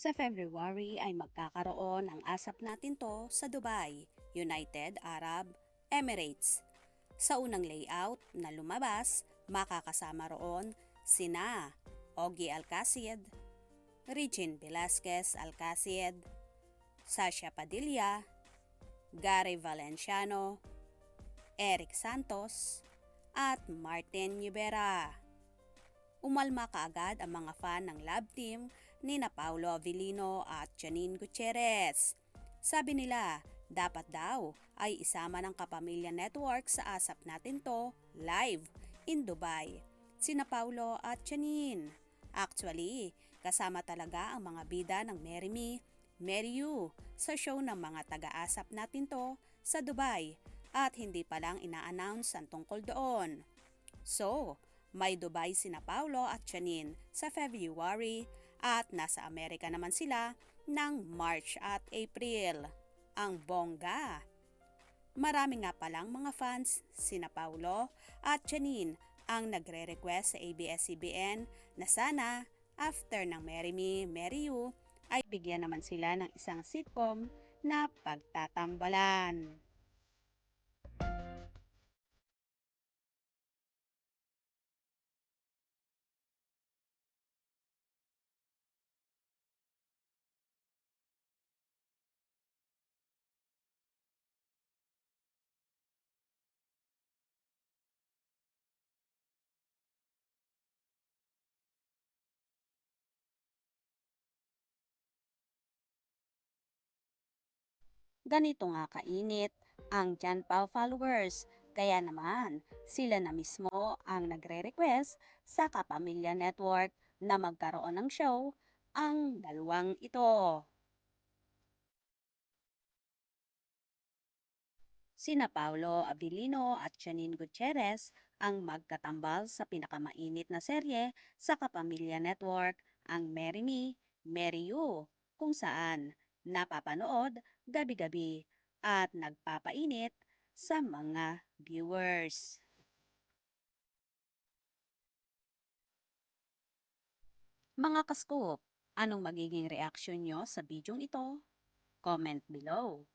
Sa February ay magkakaroon ng ASAP Natin To sa Dubai, United Arab Emirates. Sa unang layout na lumabas, makakasama roon sina Ogie Alcacid, Regine Velasquez Alcacid, Sasha Padilla, Gary Valenciano, Eric Santos, at Martin Rivera. Umalma kaagad ang mga fan ng love team ni na Paulo Avellino at Janine Gutierrez. Sabi nila, dapat daw ay isama ng Kapamilya Network sa ASAP Natin To live in Dubai. Sina Paulo at Janine. Actually, kasama talaga ang mga bida ng Marry Me, Marry You sa show ng mga taga-ASAP Natin To sa Dubai at hindi pa lang ina-announce ang tungkol doon. So, may Dubai sina Paulo at Janine sa February at nasa Amerika naman sila ng March at April. Ang bongga! Marami nga palang mga fans sina Paulo at Janine ang nagre-request sa ABS-CBN na sana after ng Marry Me, Marry You ay bigyan naman sila ng isang sitcom na pagtatambalan. Ganito nga kainit ang Jan Pao followers. Kaya naman, sila na mismo ang nagre-request sa Kapamilya Network na magkaroon ng show ang dalawang ito. Sina Paulo Abilino at Janine Gutierrez ang magkatambal sa pinakamainit na serye sa Kapamilya Network, ang Marry Me, Marry You, kung saan napapanood gabi-gabi at nagpapainit sa mga viewers. Mga kaskop, anong magiging reaksyon nyo sa bidyong ito? Comment below.